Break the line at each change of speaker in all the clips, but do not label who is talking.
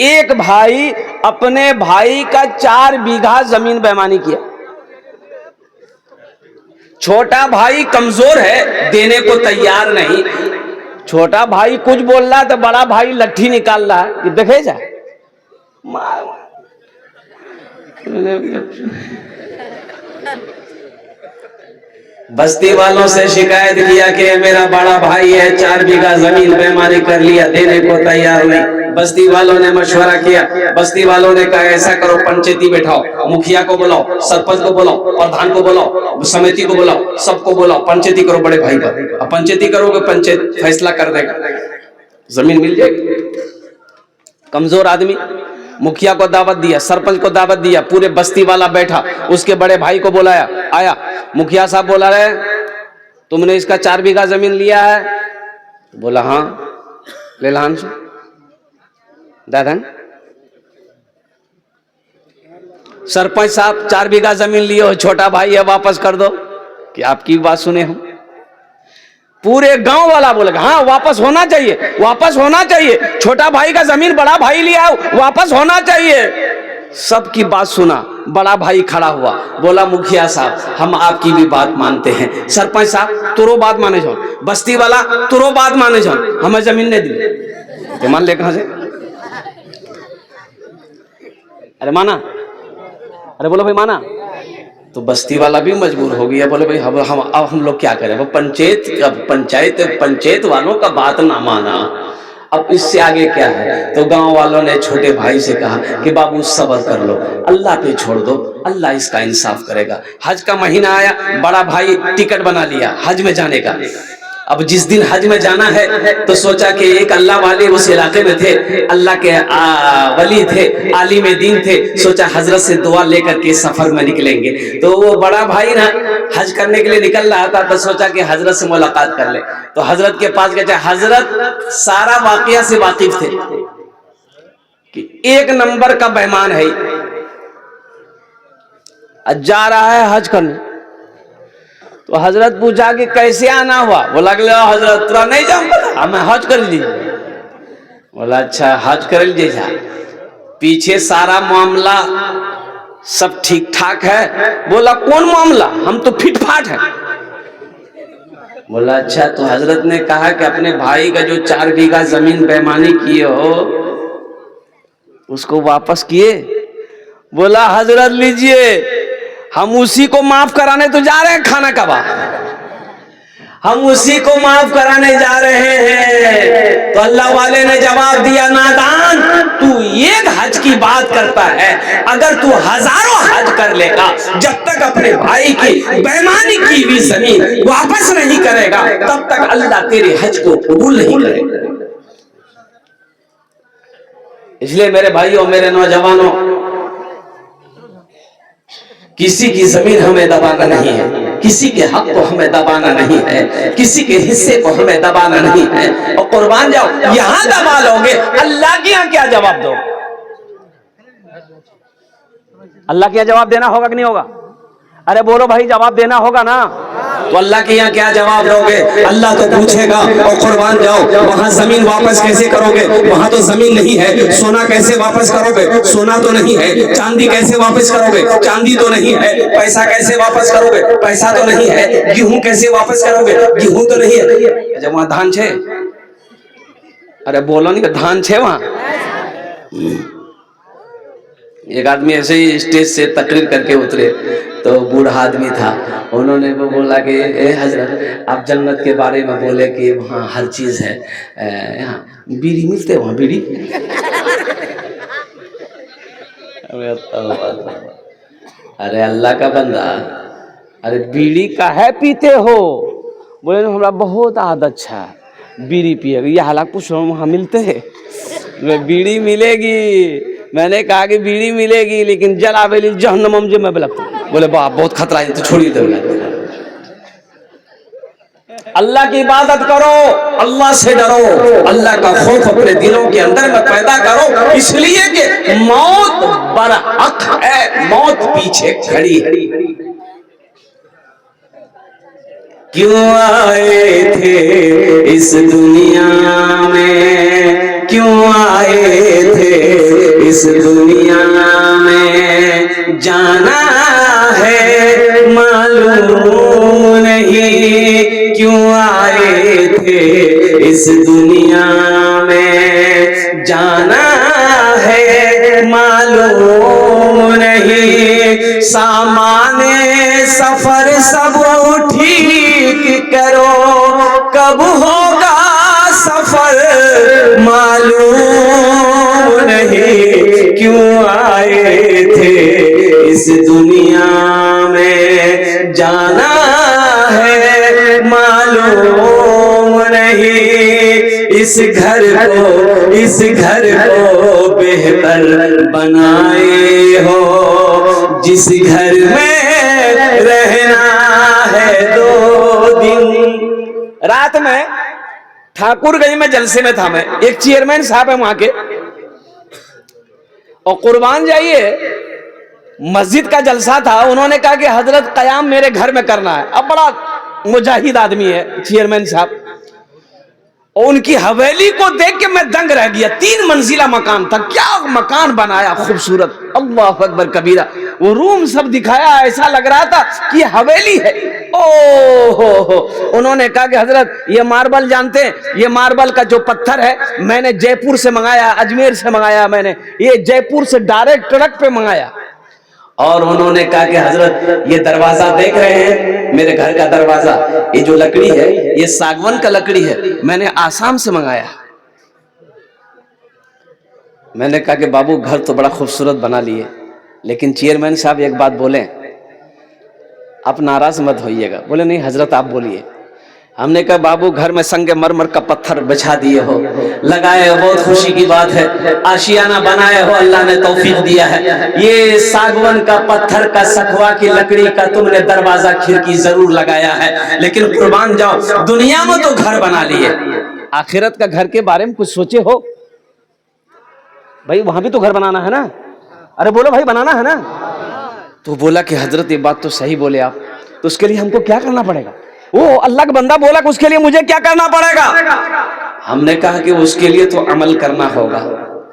एक भाई अपने भाई का 4 बीघा जमीन बेईमानी किया। छोटा भाई कमजोर है, देने को तैयार नहीं। छोटा भाई कुछ बोल रहा तो बड़ा भाई लट्ठी निकाल रहा है कि देखे जा बस्ती वालों से शिकायत किया कि मेरा बड़ा भाई है, 4 बीघा जमीन बेईमानी कर लिया, देने को तैयार नहीं। बस्ती वालों ने मशवरा किया। बस्ती वालों ने कहा ऐसा करो, पंचायती बैठाओ, मुखिया को बुलाओ, सरपंच को बुलाओ, प्रधान को बुलाओ, समिति को बुलाओ, सबको बुलाओ, पंचायती करो बड़े भाई पर। अब पंचायती करोगे, पंचायत फैसला कर देगा, जमीन मिल जाएगी। कमजोर आदमी, मुखिया को दावत दिया, सरपंच को दावत दिया, पूरे बस्ती वाला बैठा, उसके बड़े भाई को बुलाया, आया। मुखिया साहब बोला रहे तुमने इसका 4 बीघा जमीन लिया है? बोला हाँ। ले लान दादा। सरपंच साहब 4 बीघा जमीन लिए हो, छोटा भाई है, वापस कर दो। कि आपकी बात सुने हम? पूरे गांव वाला बोलेगा हाँ वापस होना चाहिए, वापस होना चाहिए, छोटा भाई का जमीन बड़ा भाई लिया, वापस होना चाहिए। सबकी बात सुना, बड़ा भाई खड़ा हुआ, बोला मुखिया साहब हम आपकी भी बात मानते हैं। सरपंच साहब तुरो बात माने जाओ, बस्ती वाला तुरो बात माने जाओ, हमें जमीन नहीं दी। तो मान ले कहां से? अरे माना, अरे बोलो भाई माना। तो बस्ती वाला भी मजबूर हो गया, बोले भाई अब हम लोग क्या करें? वो पंचायत वालों का बात ना माना, अब इससे आगे क्या है? तो गांव वालों ने छोटे भाई से कहा कि बाबू सब्र कर लो, अल्लाह पे छोड़ दो, अल्लाह इसका इंसाफ करेगा। हज का महीना आया, बड़ा भाई टिकट बना लिया हज में जाने का। अब जिस दिन हज में जाना है तो सोचा कि एक अल्लाह वाले उस इलाके में थे, अल्लाह के वली थे, आलिम दीन थे, सोचा हजरत से दुआ लेकर के सफर में निकलेंगे। तो वो बड़ा भाई ना हज करने के लिए निकल रहा था, तो सोचा कि हजरत से मुलाकात कर ले। तो हजरत के पास गया, हजरत सारा वाकया से वाकिफ थे कि 1 नंबर का बेईमान है, जा रहा है हज करने। तो हजरत पूछा कि कैसे आना हुआ? बोला कि हजरत तुरा नहीं जाऊंगा, मैं हज कर ली। बोला अच्छा हज कर लीजिए, पीछे सारा मामला सब ठीक ठाक है? बोला कौन मामला, हम तो फिट फाट है। बोला अच्छा, तो हजरत ने कहा कि अपने भाई का जो 4 बीघा जमीन बेईमानी किए हो उसको वापस किए? बोला हजरत लीजिए, हम उसी को माफ कराने तो जा रहे हैं, खाना कबा हम उसी को माफ कराने जा रहे हैं। तो अल्लाह वाले ने जवाब दिया, नादान तू एक हज की बात करता है, अगर तू हजारों हज कर लेगा, जब तक अपने भाई की बेईमानी की हुई जमीन वापस नहीं करेगा तब तक अल्लाह तेरे हज को कबूल नहीं करेगा। इसलिए मेरे भाइयों, मेरे नौजवानों, किसी की जमीन हमें दबाना नहीं है, किसी के हक को हमें दबाना नहीं है, किसी के हिस्से को हमें दबाना नहीं है। और कुर्बान जाओ, यहां दबा लोगे, अल्लाह के यहां क्या जवाब दो? अल्लाह के यहां जवाब देना होगा कि नहीं होगा? अरे बोलो भाई, जवाब देना होगा ना। तो अल्लाह के यहाँ क्या जवाब दोगे? अल्लाह तो पूछेगा। और कुर्बान जाओ, वहां जमीन वापस कैसे करोगे? वहां तो जमीन नहीं है। सोना कैसे वापस करोगे? सोना तो नहीं है। चांदी कैसे वापस करोगे? चांदी तो नहीं है। पैसा कैसे वापस करोगे? पैसा तो नहीं है। गेहूं कैसे वापस करोगे? गेहूं तो नहीं है। जब वहां धान छे, अरे बोलो नहीं, धान छे वहां। एक आदमी ऐसे ही स्टेज से तकरीर करके उतरे, तो बूढ़ा आदमी था, उन्होंने वो बोला कि ए हजरत, आप जन्नत के बारे में बोले कि वहाँ हर चीज़ है, यहाँ बीड़ी मिलते, वहाँ बीड़ी। अरे अल्लाह का बंदा, अरे बीड़ी का है पीते हो? बोले हमारा बहुत आदत है बीड़ी पिएगा। ये हालांकि पूछ रहा हूँ वहाँ मिलते है? बीड़ी मिलेगी। मैंने कहा कि बीड़ी मिलेगी, लेकिन जला बेली जहन्नम जो मैं लगता। बोले बाप बहुत खतरा है, तो छोड़िए दो। अल्लाह की इबादत करो, अल्लाह से डरो, अल्लाह का खौफ अपने दिलों के अंदर में पैदा करो, इसलिए कि मौत बरहक है, मौत पीछे खड़ी है। क्यों आए थे इस दुनिया में, क्यों आए थे इस दुनिया में जाना है मालूम नहीं क्यों आए थे इस दुनिया में जाना है मालूम नहीं सामाने सफर सब ठीक करो कब होगा सफर मालूम नहीं क्यों आए थे इस दुनिया में जाना है मालूम नहीं इस घर को बेहतर बनाए हो जिस घर में रहना है 2 दिन। रात में ठाकुरगंज में जलसे में था मैं, एक चेयरमैन साहब है वहां के, और कुर्बान जाइए मस्जिद का जलसा था। उन्होंने कहा कि हजरत कयाम मेरे घर में करना है। अब बड़ा मुजाहिद आदमी है चेयरमैन साहब, और उनकी हवेली को देख के मैं दंग रह गया। 3 मंजिला मकान था, क्या मकान बनाया खूबसूरत, अल्लाह अकबर कबीरा। वो रूम सब दिखाया, ऐसा लग रहा था कि हवेली है। हो उन्होंने कहा कि हजरत ये मार्बल जानते हैं, ये मार्बल का जो पत्थर है मैंने जयपुर से मंगाया, अजमेर से मंगाया, मैंने ये जयपुर से डायरेक्ट ट्रक पे मंगाया। और उन्होंने कहा कि हजरत ये दरवाजा देख रहे हैं मेरे घर का दरवाजा, ये जो लकड़ी है ये सागवान का लकड़ी है, मैंने आसाम से मंगाया। मैंने कहा कि बाबू घर तो बड़ा खूबसूरत बना लिए, लेकिन चेयरमैन साहब एक बात बोले, आप नाराज मत होइएगा। बोले नहीं हजरत आप बोलिए। हमने कहा बाबू घर में संगे मरमर का पत्थर बिछा दिए हो, लगाए हो, बहुत खुशी की बात है। आशियाना बनाए हो, अल्लाह ने तौफीक दिया है। ये सागवान का पत्थर का सखवा की लकड़ी का तुमने दरवाजा खिड़की जरूर लगाया है, लेकिन कुर्बान जाओ दुनिया में तो घर बना लिए, आखिरत का घर के बारे में कुछ सोचे हो? भाई वहां भी तो घर बनाना है ना। अरे बोलो भाई बनाना है ना। तो बोला कि हजरत ये बात तो सही बोले आप, तो उसके लिए हमको क्या करना पड़ेगा? वो अल्लाह का बंदा बोला कि उसके लिए मुझे क्या करना पड़ेगा? हमने कहा कि उसके लिए तो अमल करना होगा।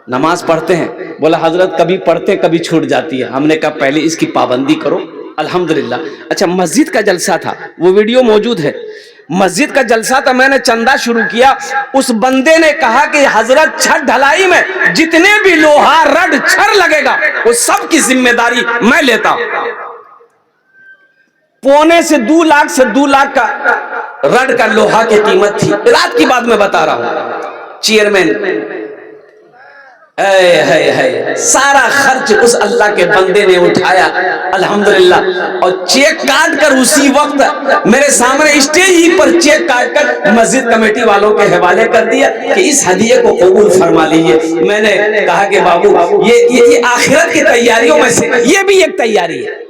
नमाज पढ़ते हैं, बोला हजरत कभी पढ़ते कभी छूट जाती है। हमने कहा पहले इसकी पाबंदी करो। अल्हम्दुलिल्लाह। अच्छा मस्जिद का जलसा था, वो वीडियो मौजूद है। मस्जिद का जलसा था, मैंने चंदा शुरू किया। उस बंदे ने कहा कि हजरत छत ढलाई में जितने भी लोहा रड छर लगेगा वो सब की जिम्मेदारी मैं लेता हूं। पौने से 2 लाख से 2 लाख का रड का लोहा की कीमत थी। रात की बात मैं बता रहा हूं। चेयरमैन है सारा खर्च उस अल्लाह के बंदे ने उठाया अल्हम्दुलिल्लाह। और चेक काट कर उसी वक्त मेरे सामने स्टेज ही पर चेक काट कर मस्जिद कमेटी वालों के हवाले कर दिया कि इस हदिये को कबूल फरमा लीजिए। मैंने कहा कि बाबू ये आखिरत की तैयारियों में से ये भी एक तैयारी है,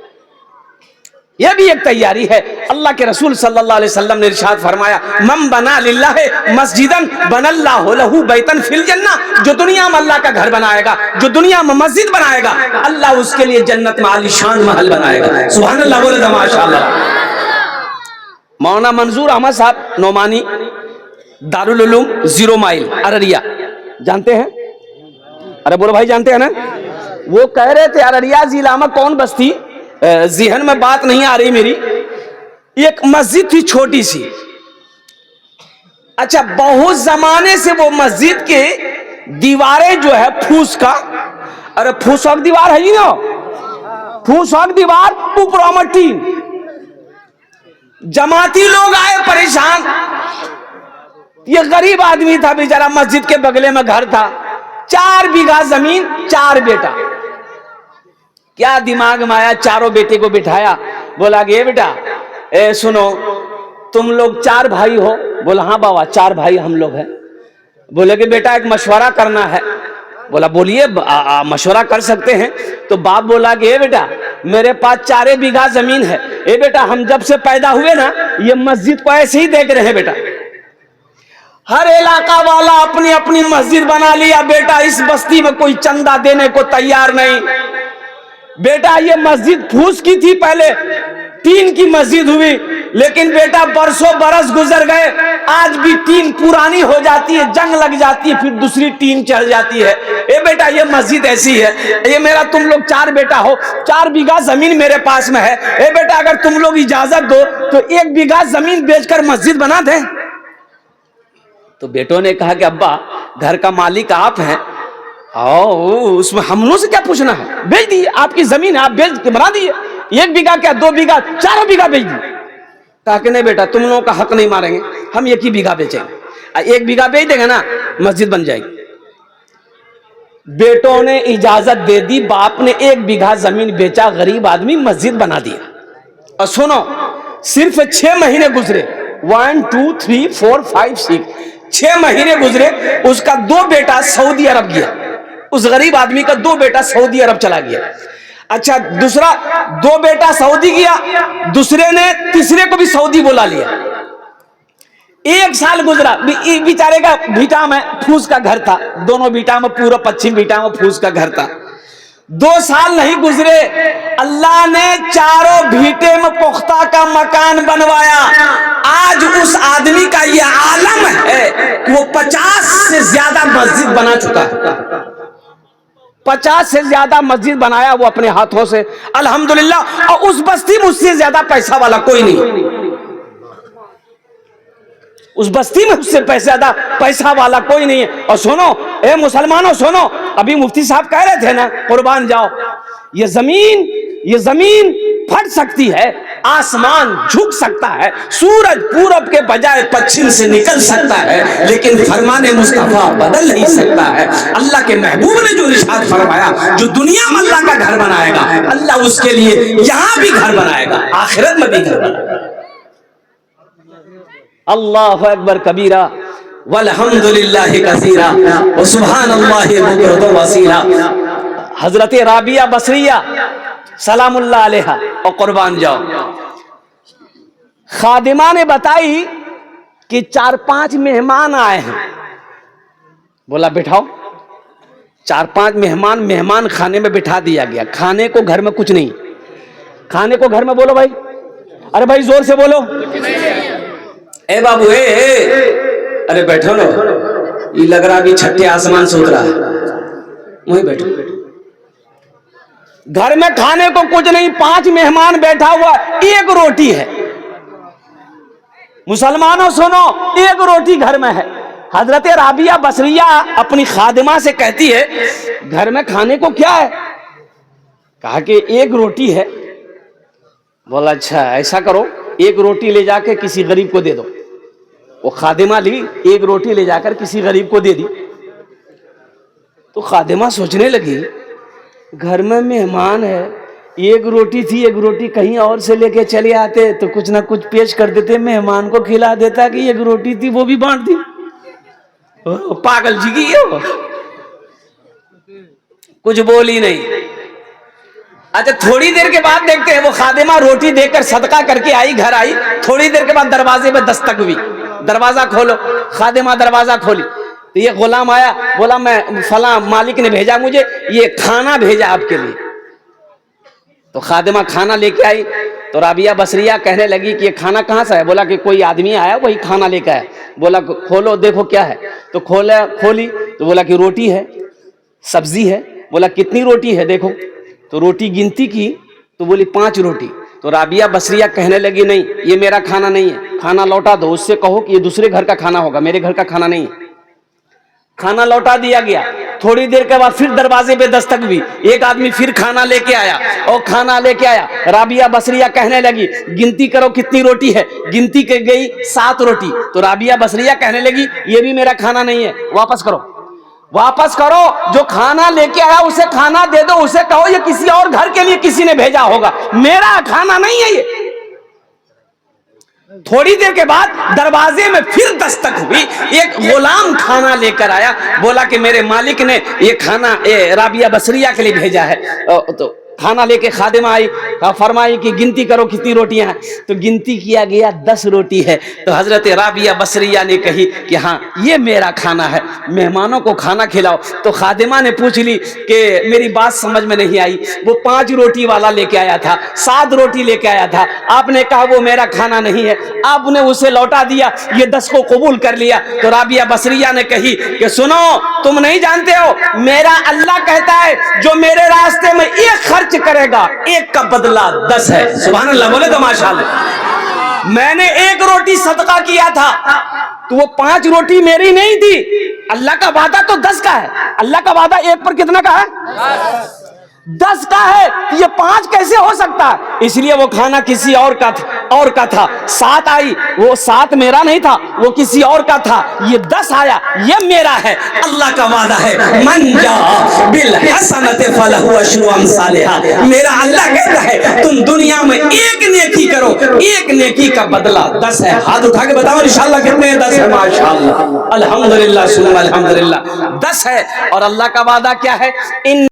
यह भी एक तैयारी है। अल्लाह के रसूल सल्लल्लाहु अलैहि वसल्लम ने इरशाद फरमाया मन बना लिल्लाह मस्जिदन बनल्लाहु लहू बैतन फिल जन्नह। जो दुनिया में अल्लाह का घर बनाएगा, जो दुनिया में मस्जिद बनाएगा, अल्लाह उसके लिए जन्नत में आलीशान महल बनाएगा। सुभान अल्लाह, बोले तो माशाअल्लाह। मौलाना मंजूर अहमद साहब नोमानी, दारुल उलूम 0 माइल अररिया, जानते हैं? अरे बोलो भाई जानते हैं ना। वो कह रहे थे अररिया जिला में कौन बस्ती, ज़हन में बात नहीं आ रही मेरी, एक मस्जिद थी छोटी सी। अच्छा बहुत जमाने से वो मस्जिद के दीवारें जो है फूस का, अरे फूसक दीवार है ही ना, फूसक दीवार ऊपर मट्टी। जमाती लोग आए परेशान। ये गरीब आदमी था बेचारा, मस्जिद के बगले में घर था, 4 बीघा जमीन, 4 बेटा। क्या दिमाग में आया, चारों बेटे को बिठाया, बोला कि बेटा सुनो तुम लोग 4 भाई हो। बोला हाँ बाबा 4 भाई हम लोग हैं। बोले कि बेटा एक मशवरा करना है। बोला बोलिए मशवरा कर सकते हैं। तो बाप बोला कि बेटा मेरे पास 4 बीघा जमीन है। बेटा हम जब से पैदा हुए ना ये मस्जिद को ऐसे ही देख रहे हैं बेटा, हर इलाका वाला अपनी अपनी मस्जिद बना लिया। बेटा इस बस्ती में कोई चंदा देने को तैयार नहीं। बेटा ये मस्जिद फूस की थी, पहले टीन की मस्जिद हुई, लेकिन बेटा बरसों बरस गुजर गए, आज भी टीन पुरानी हो जाती है, जंग लग जाती है, फिर दूसरी टीन चढ़ जाती है। ए बेटा ये मस्जिद ऐसी है, ये मेरा तुम लोग 4 बेटा हो, 4 बीघा जमीन मेरे पास में है। ए बेटा अगर तुम लोग इजाजत दो तो 1 बीघा जमीन बेचकर मस्जिद बना दें। तो बेटों ने कहा कि अब्बा घर का मालिक आप हैं, उसमें हम लोगों से क्या पूछना है, बेच दिए, आपकी जमीन है, आप बेच के बना दिए। 1 बीघा क्या 2 बीघा 4 बीघा बेच दिए। कहा कि नहीं बेटा तुम लोगों का हक नहीं मारेंगे, हम 1 ही बीघा बेचेंगे। 1 बीघा बेच देंगे ना, मस्जिद बन जाएगी। बेटों ने इजाजत दे दी, बाप ने 1 बीघा जमीन बेचा, गरीब आदमी मस्जिद बना दिया। और सुनो सिर्फ 6 महीने गुजरे, 1 2 3 4 5 6 6 महीने गुजरे, उसका 2 बेटा सऊदी अरब गया। उस गरीब आदमी का 2 बेटा सऊदी अरब चला गया। अच्छा दूसरा 2 बेटा सऊदी गया, दूसरे ने तीसरे को भी सऊदी बुला लिया। 1 साल गुजरा, बेचारे का भीटा में फूस का घर था, दोनों भीटा में, पूरा पश्चिम भीटा में फूस का घर था। 2 साल नहीं गुजरे, अल्लाह ने चारों भीटे में पुख्ता का मकान बनवाया। आज उस आदमी का यह आलम है कि वो 50 से ज्यादा मस्जिद बना चुका है। 50 से ज्यादा मस्जिद बनाया वो अपने हाथों से, अल्हम्दुलिल्लाह। और उस बस्ती में उससे ज्यादा पैसा वाला कोई नहीं, उस बस्ती में उससे ज्यादा पैसा वाला कोई नहीं है। और सुनो ए मुसलमानों सुनो, अभी मुफ्ती साहब कह रहे थे ना कुर्बान जाओ, ये जमीन फट सकती है, आसमान झुक सकता है, सूरज पूरब के बजाय पश्चिम से निकल सकता है, लेकिन फरमाने मुस्तफा बदल नहीं सकता है। अल्लाह के महबूब ने जो इरशाद फरमाया, जो दुनिया में अल्लाह का घर बनाएगा, अल्लाह उसके लिए यहां भी घर बनाएगा, आखिरत में भी घर बनाएगा। अल्लाहु अकबर कबीरा वल्हम्दुलिल्लाहि कसीरा व सुब्हानल्लाहि बुकरतन वसीला। हजरत राबिया बसरिया सलामुल्लाह अलैहा और कुर्बान जाओ, खादिमा ने बताई कि 4-5 मेहमान आए हैं। बोला बिठाओ, 4-5 मेहमान खाने में बिठा दिया गया। खाने को घर में कुछ नहीं, खाने को घर में बोलो भाई, अरे भाई जोर से बोलो, ए बाबू अरे बैठो ना, ये लग रहा अभी छठे आसमान से उतरा है, वहीं बैठो। घर में खाने को कुछ नहीं, 5 मेहमान बैठा हुआ, 1 रोटी है। मुसलमानों सुनो, 1 रोटी घर में है। हजरत राबिया बसरिया अपनी खादिमा से कहती है घर में खाने को क्या है? कहा कि 1 रोटी है। बोला अच्छा ऐसा करो, 1 रोटी ले जाके किसी गरीब को दे दो। वो खादिमा ली, 1 रोटी ले जाकर किसी गरीब को दे दी। तो खादिमा सोचने लगी घर में मेहमान है, 1 रोटी थी, 1 रोटी कहीं और से लेके चले आते तो कुछ ना कुछ पेश कर देते, मेहमान को खिला देता कि 1 रोटी थी वो भी बांट दी। पागल जी की हो, कुछ बोली नहीं। अच्छा थोड़ी देर के बाद देखते हैं वो खादिमा रोटी देकर सदका करके आई, घर आई। थोड़ी देर के बाद दरवाजे पे दस्तक हुई, दरवाजा खोलो। खादिमा दरवाजा खोली तो ये गुलाम आया, बोला मैं फला मालिक ने भेजा मुझे, ये खाना भेजा आपके लिए। तो खादिमा खाना लेके आई तो राबिया बसरिया कहने लगी कि ये खाना कहाँ से है? बोला कि कोई आदमी आया वही खाना लेकर आया। बोला खोलो देखो क्या है। तो खोली तो बोला कि रोटी है, सब्जी है। बोला कितनी रोटी है देखो। तो रोटी गिनती की तो बोली 5 रोटी। तो राबिया बसरिया कहने लगी नहीं ये मेरा खाना नहीं है, खाना लौटा दो, उससे कहो कि ये दूसरे घर का खाना होगा, मेरे घर का खाना नहीं है। खाना लौटा दिया गया। थोड़ी देर के बाद फिर दरवाजे पे दस्तक हुई, एक आदमी फिर खाना लेके आया और खाना लेके आया। राबिया बसरिया कहने लगी गिनती करो कितनी रोटी है। गिनती की गई 7 रोटी। तो राबिया बसरिया कहने लगी ये भी मेरा खाना नहीं है, वापस करो, वापस करो। जो खाना लेके आया उसे खाना दे दो, उसे कहो ये किसी और घर के लिए किसी ने भेजा होगा, मेरा खाना नहीं है ये। थोड़ी देर के बाद दरवाजे में फिर दस्तक हुई, एक गुलाम खाना लेकर आया। बोला कि मेरे मालिक ने ये खाना राबिया बसरिया के लिए भेजा है। तो खाना लेके खादिमा आई फरमाई कि गिनती करो कितनी रोटियां हैं, तो गिनती किया गया 10 रोटी है। तो हजरत राबिया बसरिया ने कही कि हाँ ये मेरा खाना है, मेहमानों को खाना खिलाओ। तो खादिमा ने पूछ ली कि मेरी बात समझ में नहीं आई, वो 5 रोटी वाला लेके आया था, 7 रोटी लेके आया था, आपने कहा वो मेरा खाना नहीं है, आपने उसे लौटा दिया, ये 10 को कबूल कर लिया। तो राबिया बसरिया ने कही कि सुनो, तुम नहीं जानते हो, मेरा अल्लाह कहता है जो मेरे रास्ते में 1 खर्च करेगा 1 का बदला 10 है। सुभान अल्लाह, बोले तो माशाअल्लाह। मैंने 1 रोटी सदका किया था तो वो 5 रोटी मेरी नहीं थी, अल्लाह का वादा तो 10 का है। अल्लाह का वादा 1 पर कितना का है? 10 का है, ये 5 कैसे हो सकता है? इसलिए वो खाना किसी और का था। 7 आई, वो 7 मेरा नहीं था, वो किसी और का था, ये 10 आया, ये मेरा है। अल्लाह का वादा है मन जा बिल हसनति फलहु अशरु अमसालिहा। मेरा अल्लाह कहता है तुम दुनिया में 1 नेकी करो, 1 नेकी का बदला 10 है। हाथ उठा के बताओ इंशाअल्लाह कितने हैं? 10 है। माशाअल्लाह, अल्हम्दुलिल्लाह सुम्मा अल्हम्दुलिल्लाह, 10 है। और अल्लाह का वादा क्या है? इन